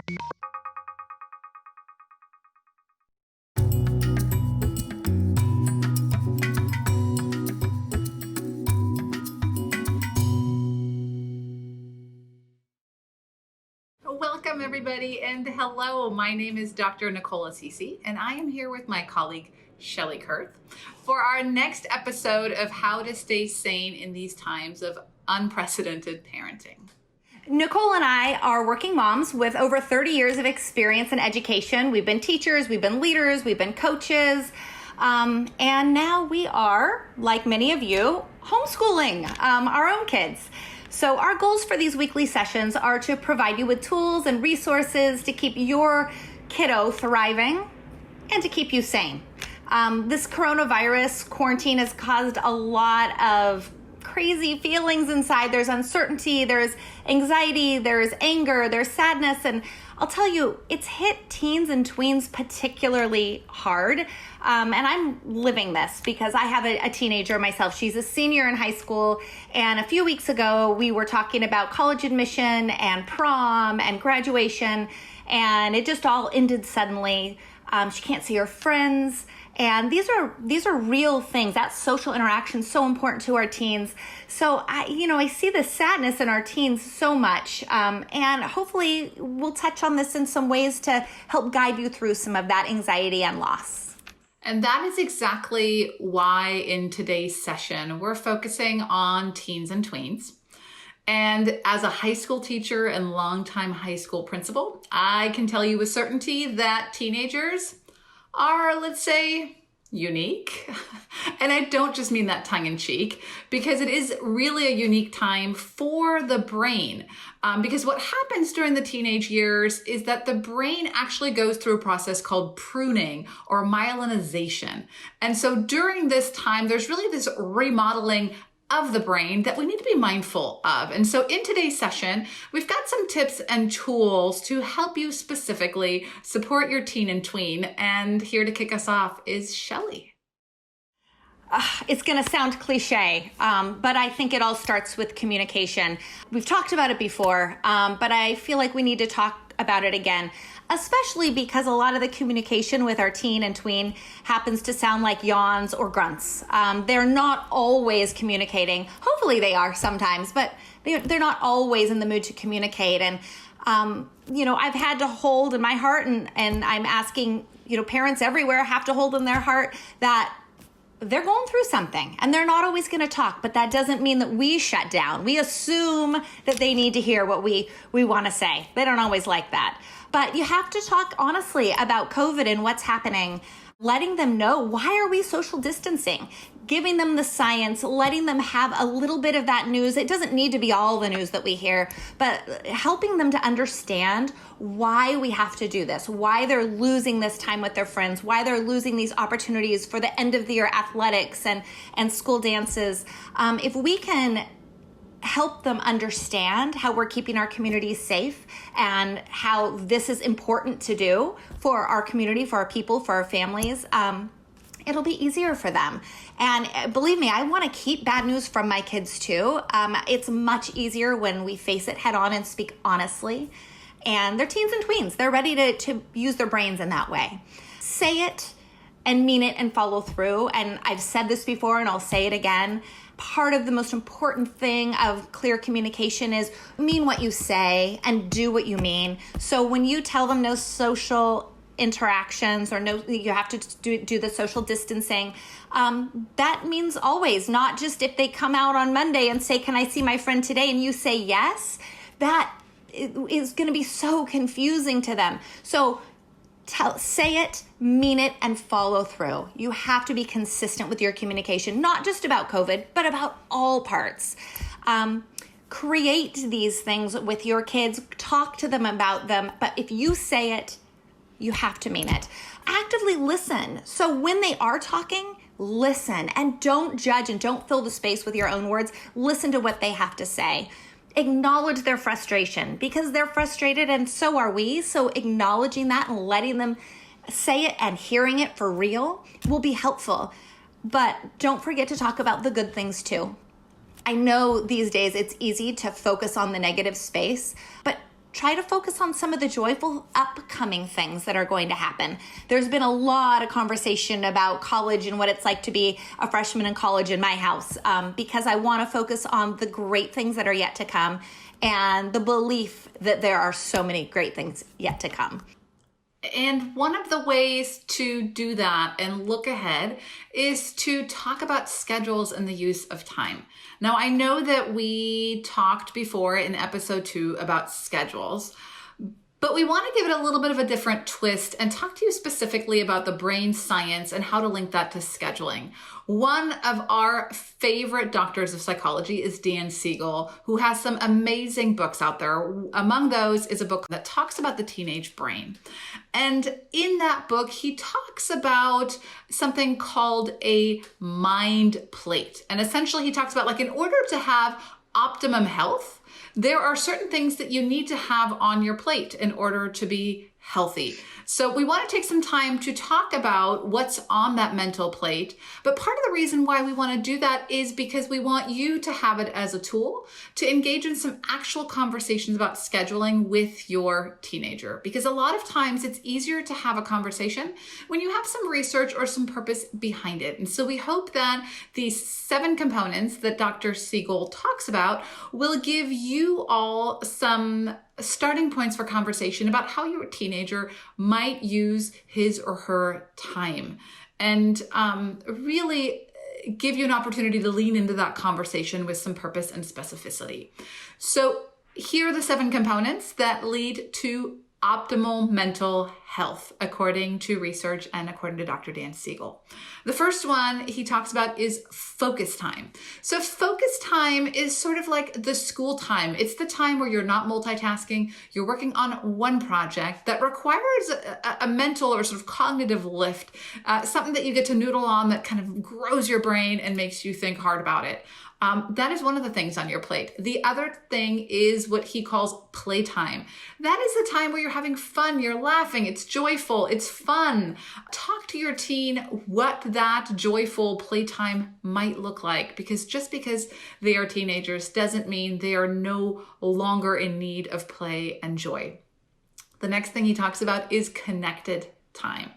Welcome everybody, and hello, my name is Dr. Nicole Assisi, and I am here with my colleague Shelli Kurth for our next episode of how to stay sane in these times of unprecedented parenting. Nicole and I are working moms with over 30 years of experience in education. We've been teachers, we've been leaders, we've been coaches, and now we are, like many of you, homeschooling our own kids. So our goals for these weekly sessions are to provide you with tools and resources to keep your kiddo thriving and to keep you sane. This coronavirus quarantine has caused a lot of crazy feelings inside. There's uncertainty, there's anxiety, there's anger, there's sadness, and I'll tell you, it's hit teens and tweens particularly hard. And I'm living this because I have a teenager myself. She's a senior in high school. And a few weeks ago, we were talking about college admission and prom and graduation. And it just all ended suddenly. She can't see her friends. And these are real things. That social interaction is so important to our teens. So I see the sadness in our teens so much. And hopefully we'll touch on this in some ways to help guide you through some of that anxiety and loss. And that is exactly why in today's session, we're focusing on teens and tweens. And as a high school teacher and longtime high school principal, I can tell you with certainty that teenagers are, let's say, unique. And I don't just mean that tongue in cheek, because it is really a unique time for the brain. Because what happens during the teenage years is that the brain actually goes through a process called pruning or myelinization. And so during this time, there's really this remodeling of the brain that we need to be mindful of. And so in today's session, we've got some tips and tools to help you specifically support your teen and tween. And here to kick us off is Shelli. It's going to sound cliche, but I think it all starts with communication. We've talked about it before, but I feel like we need to talk about it again, especially because a lot of the communication with our teen and tween happens to sound like yawns or grunts. They're not always communicating. Hopefully they are sometimes, but they're not always in the mood to communicate. And, I've had to hold in my heart, and I'm asking, parents everywhere have to hold in their heart that they're going through something and they're not always going to talk, but that doesn't mean that we shut down. We assume that they need to hear what we want to say. They don't always like that. But you have to talk honestly about COVID and what's happening, letting them know, why are we social distancing? Giving them the science, letting them have a little bit of that news. It doesn't need to be all the news that we hear, but helping them to understand why we have to do this, why they're losing this time with their friends, why they're losing these opportunities for the end of the year athletics and school dances. If we can help them understand how we're keeping our community safe and how this is important to do for our community, for our people, for our families, it'll be easier for them. And believe me, I want to keep bad news from my kids too. It's much easier when we face it head on and speak honestly. And they're teens and tweens. They're ready to use their brains in that way. Say it and mean it and follow through. And I've said this before and I'll say it again. Part of the most important thing of clear communication is mean what you say and do what you mean. So when you tell them no social interactions or no, you have to do the social distancing, that means always, not just if they come out on Monday and say, can I see my friend today? And you say yes, that is going to be so confusing to them. So say it, mean it, and follow through. You have to be consistent with your communication, not just about COVID, but about all parts. Create these things with your kids, talk to them about them, but if you say it, you have to mean it. Actively listen. So when they are talking, listen and don't judge and don't fill the space with your own words. Listen to what they have to say. Acknowledge their frustration because they're frustrated and so are we. So acknowledging that and letting them say it and hearing it for real will be helpful. But don't forget to talk about the good things too. I know these days it's easy to focus on the negative space, but try to focus on some of the joyful upcoming things that are going to happen. There's been a lot of conversation about college and what it's like to be a freshman in college in my house, because I want to focus on the great things that are yet to come and the belief that there are so many great things yet to come. And one of the ways to do that and look ahead is to talk about schedules and the use of time. Now, I know that we talked before in episode 2 about schedules, but we want to give it a little bit of a different twist and talk to you specifically about the brain science and how to link that to scheduling. One of our favorite doctors of psychology is Dan Siegel, who has some amazing books out there. Among those is a book that talks about the teenage brain. And in that book, he talks about something called a mind plate. And essentially, he talks about, like, in order to have optimum health, there are certain things that you need to have on your plate in order to be healthy. So we want to take some time to talk about what's on that mental plate. But part of the reason why we want to do that is because we want you to have it as a tool to engage in some actual conversations about scheduling with your teenager. Because a lot of times it's easier to have a conversation when you have some research or some purpose behind it. And so we hope that these 7 components that Dr. Siegel talks about will give you all some starting points for conversation about how your teenager might use his or her time, and really give you an opportunity to lean into that conversation with some purpose and specificity. So here are the 7 components that lead to optimal mental health, according to research and according to Dr. Dan Siegel. The first one he talks about is focus time. So focus time is sort of like the school time. It's the time where you're not multitasking. You're working on one project that requires a mental or sort of cognitive lift, something that you get to noodle on that kind of grows your brain and makes you think hard about it. That is one of the things on your plate. The other thing is what he calls playtime. That is the time where you're having fun, you're laughing, it's joyful, it's fun. Talk to your teen what that joyful playtime might look like, because just because they are teenagers doesn't mean they are no longer in need of play and joy. The next thing he talks about is connected time.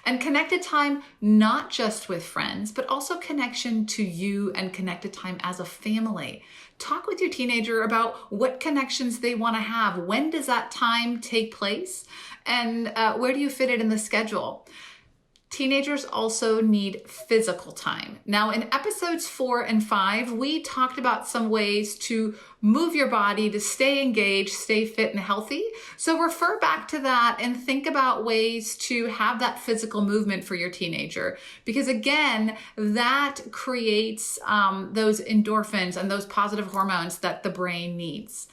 And connected time, not just with friends, but also connection to you and connected time as a family. Talk with your teenager about what connections they want to have. When does that time take place? And where do you fit it in the schedule? Teenagers also need physical time. Now, in episodes 4 and 5, we talked about some ways to move your body to stay engaged, stay fit and healthy. So refer back to that and think about ways to have that physical movement for your teenager. Because again, that creates those endorphins and those positive hormones that the brain needs.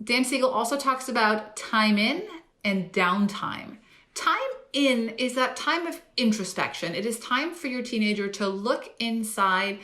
Dan Siegel also talks about time in and downtime. Time in is that time of introspection. It is time for your teenager to look inside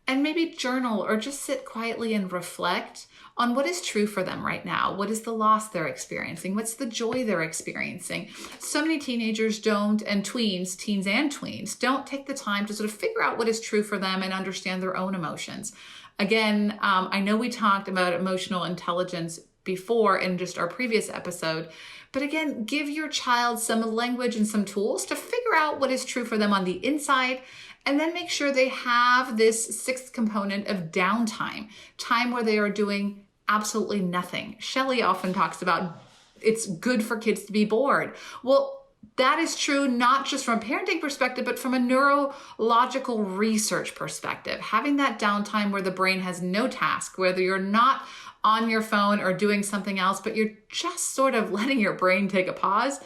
and maybe journal or just sit quietly and reflect on what is true for them right now. What is the loss they're experiencing? What's the joy they're experiencing? So many teenagers don't, and teens and tweens, don't take the time to sort of figure out what is true for them and understand their own emotions. Again, I know we talked about emotional intelligence before in just our previous episode, but again, give your child some language and some tools to figure out what is true for them on the inside, and then make sure they have this 6th component of downtime, time where they are doing absolutely nothing. Shelli often talks about it's good for kids to be bored. Well, that is true not just from a parenting perspective, but from a neurological research perspective. Having that downtime where the brain has no task, whether you're not on your phone or doing something else, but you're just sort of letting your brain take a pause,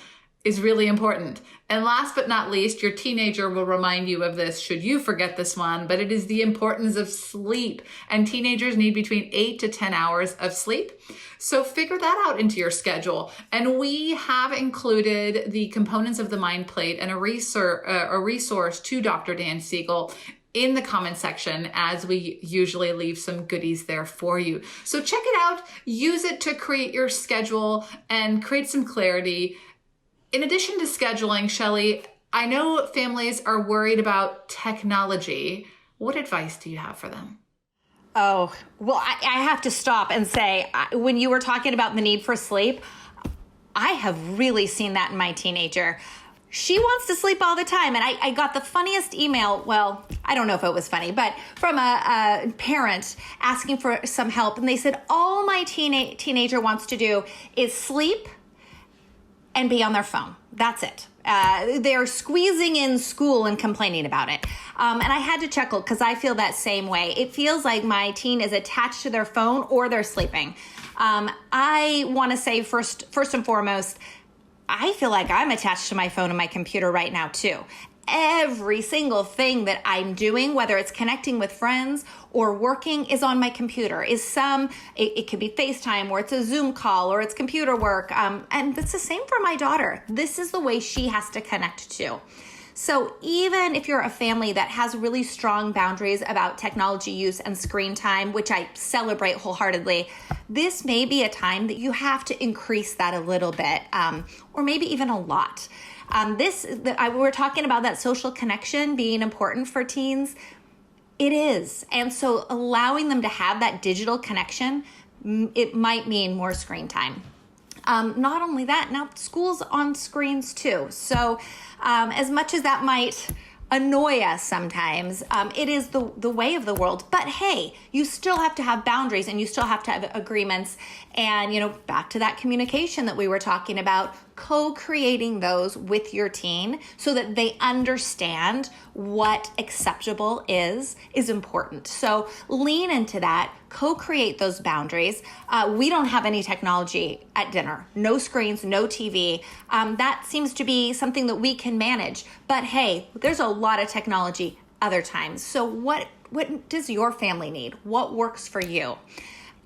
is really important. And last but not least, your teenager will remind you of this should you forget this one, but it is the importance of sleep. And teenagers need between 8 to 10 hours of sleep. So figure that out into your schedule. And we have included the components of the mind plate and a resource to Dr. Dan Siegel in the comment section, as we usually leave some goodies there for you. So check it out, use it to create your schedule and create some clarity. In addition to scheduling, Shelli, I know families are worried about technology. What advice do you have for them? Oh, well, I have to stop and say, when you were talking about the need for sleep, I have really seen that in my teenager. She wants to sleep all the time. And I got the funniest email. Well, I don't know if it was funny, but from a parent asking for some help. And they said, all my teenager wants to do is sleep and be on their phone. That's it. They're squeezing in school and complaining about it. And I had to chuckle because I feel that same way. It feels like my teen is attached to their phone or they're sleeping. I want to say first and foremost, I feel like I'm attached to my phone and my computer right now too. Every single thing that I'm doing, whether it's connecting with friends or working, is on my computer. It could be FaceTime or it's a Zoom call or it's computer work. And it's the same for my daughter. This is the way she has to connect to. So even if you're a family that has really strong boundaries about technology use and screen time, which I celebrate wholeheartedly, this may be a time that you have to increase that a little bit, or maybe even a lot. We're talking about that social connection being important for teens. It is. And so allowing them to have that digital connection, it might mean more screen time. Not only that, now school's on screens too. So as much as that might annoy us sometimes, it is the way of the world. But hey, you still have to have boundaries and you still have to have agreements. And, back to that communication that we were talking about, co-creating those with your teen so that they understand what acceptable is important. So lean into that, co-create those boundaries. We don't have any technology at dinner, no screens, no TV. That seems to be something that we can manage. But hey, there's a lot of technology other times. So what does your family need? What works for you?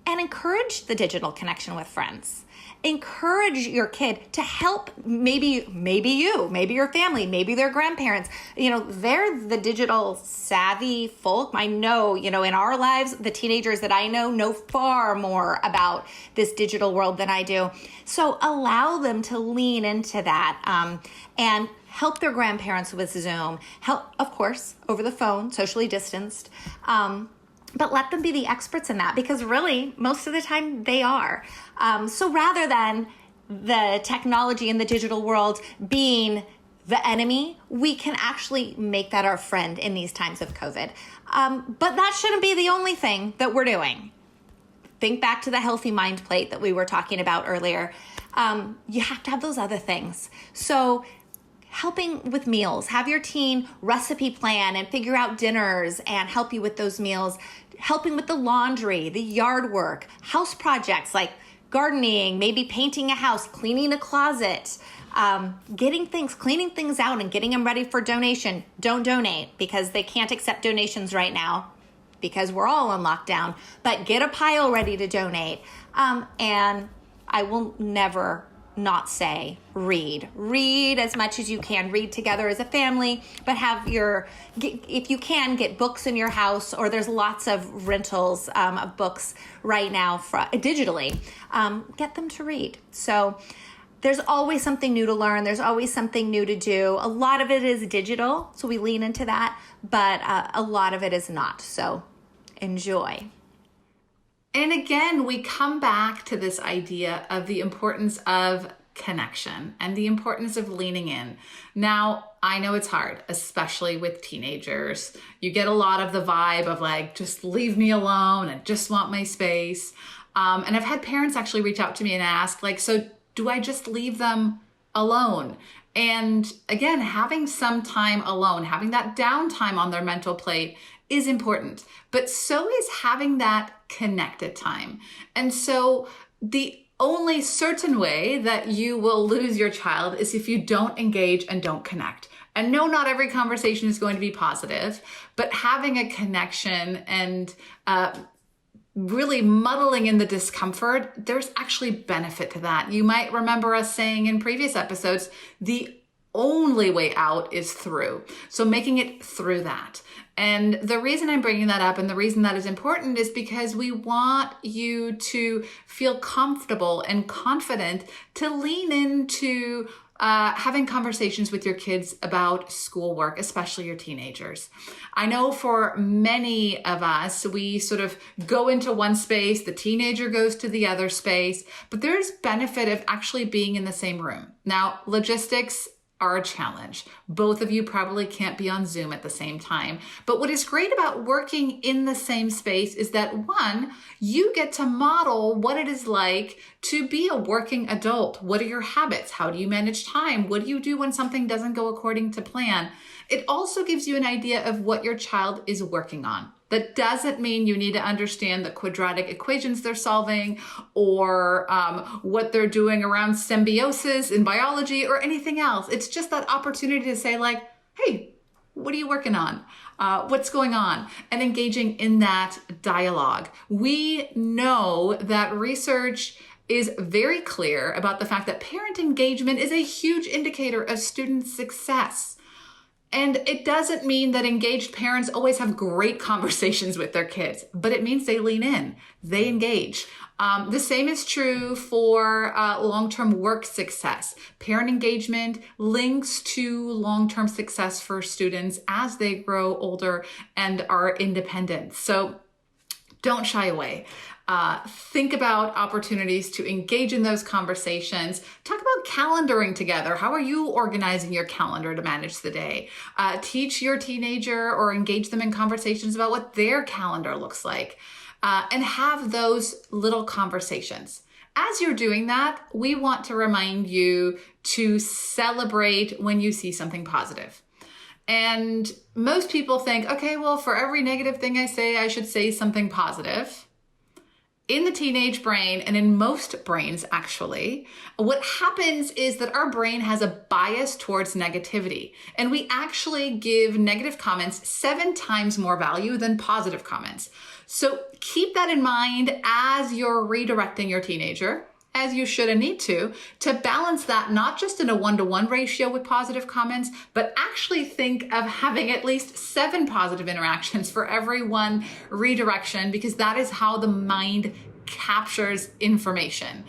And encourage the digital connection with friends. Encourage your kid to help maybe you, maybe your family, maybe their grandparents. They're the digital savvy folk. I know, in our lives, the teenagers that I know far more about this digital world than I do. So allow them to lean into that and help their grandparents with Zoom. Help, of course, over the phone, socially distanced. But let them be the experts in that because really, most of the time they are. So rather than the technology in the digital world being the enemy, we can actually make that our friend in these times of COVID. But that shouldn't be the only thing that we're doing. Think back to the healthy mind plate that we were talking about earlier. You have to have those other things. So helping with meals, have your teen recipe plan and figure out dinners and help you with those meals. Helping with the laundry, the yard work, house projects like gardening, maybe painting a house, cleaning a closet, cleaning things out and getting them ready for donation. Don't donate because they can't accept donations right now because we're all on lockdown, but get a pile ready to donate. And I will never not say read as much as you can. Read together as a family, but if you can, get books in your house, or there's lots of rentals of books right now digitally. Get them to read. So there's always something new to learn. There's always something new to do. A lot of it is digital, so we lean into that, but a lot of it is not. So enjoy. And again, we come back to this idea of the importance of connection and the importance of leaning in. Now, I know it's hard, especially with teenagers. You get a lot of the vibe of like, just leave me alone and just want my space. And I've had parents actually reach out to me and ask, like, so do I just leave them alone? And again, having some time alone, having that downtime on their mental plate is important, but so is having that connected time. And so the only certain way that you will lose your child is if you don't engage and don't connect. And no, not every conversation is going to be positive, but having a connection and really muddling in the discomfort, there's actually benefit to that. You might remember us saying in previous episodes, the only way out is through. So making it through that. And the reason I'm bringing that up and the reason that is important is because we want you to feel comfortable and confident to lean into having conversations with your kids about schoolwork, especially your teenagers. I know for many of us, we sort of go into one space, the teenager goes to the other space, but there's benefit of actually being in the same room. Now, logistics are a challenge. Both of you probably can't be on Zoom at the same time. But what is great about working in the same space is that, one, you get to model what it is like to be a working adult. What are your habits? How do you manage time? What do you do when something doesn't go according to plan? It also gives you an idea of what your child is working on. That doesn't mean you need to understand the quadratic equations they're solving or what they're doing around symbiosis in biology or anything else. It's just that opportunity to say like, hey, what are you working on? What's going on? And engaging in that dialogue. We know that research is very clear about the fact that parent engagement is a huge indicator of student success. And it doesn't mean that engaged parents always have great conversations with their kids, but it means they lean in, they engage. The same is true for long-term work success. Parent engagement links to long-term success for students as they grow older and are independent. So don't shy away. Think about opportunities to engage in those conversations. Talk about calendaring together. How are you organizing your calendar to manage the day? Teach your teenager or engage them in conversations about what their calendar looks like, and have those little conversations. As you're doing that, we want to remind you to celebrate when you see something positive. And most people think, okay, well, for every negative thing I say, I should say something positive. In the teenage brain, and in most brains actually, what happens is that our brain has a bias towards negativity, and we actually give negative comments 7 times more value than positive comments. So keep that in mind as you're redirecting your teenager, as you should and need to balance that not just in a 1-to-1 ratio with positive comments, but actually think of having at least 7 positive interactions for every one redirection, because that is how the mind captures information.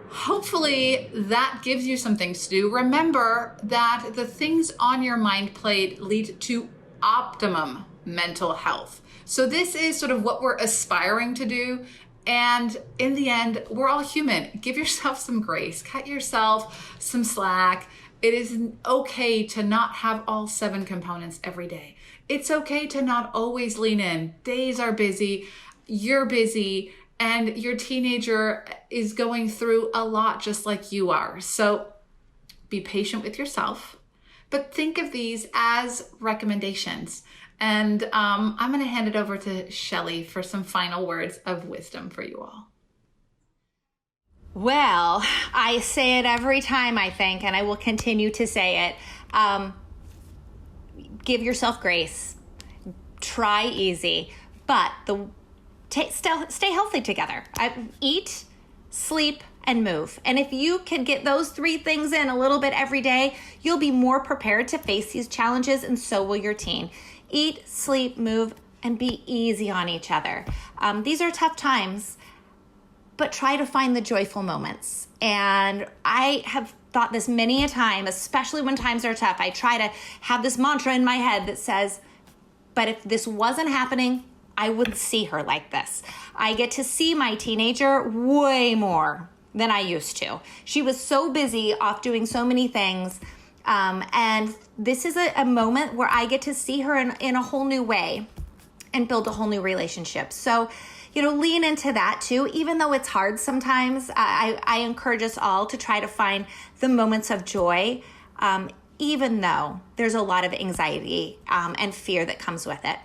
Hopefully that gives you some things to do. Remember that the things on your mind plate lead to optimum mental health. So this is sort of what we're aspiring to do. And in the end, we're all human. Give yourself some grace, cut yourself some slack. It is okay to not have all 7 components every day. It's okay to not always lean in. Days are busy, you're busy, and your teenager is going through a lot just like you are. So be patient with yourself, but think of these as recommendations. And I'm going to hand it over to Shelli for some final words of wisdom for you all. Well, I say it every time, I think, and I will continue to say it. Give yourself grace. Try easy, but stay healthy together. Eat, sleep, and move. And if you can get those 3 things in a little bit every day, you'll be more prepared to face these challenges, and so will your teen. Eat, sleep, move, and be easy on each other. These are tough times, but try to find the joyful moments. And I have thought this many a time, especially when times are tough. I try to have this mantra in my head that says, but if this wasn't happening, I wouldn't see her like this. I get to see my teenager way more than I used to. She was so busy off doing so many things. And this is a moment where I get to see her in a whole new way and build a whole new relationship. So, lean into that too. Even though it's hard sometimes, I encourage us all to try to find the moments of joy, even though there's a lot of anxiety and fear that comes with it.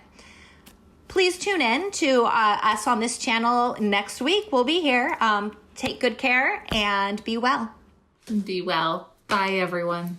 Please tune in to us on this channel next week. We'll be here. Take good care and be well. Be well. Bye, everyone.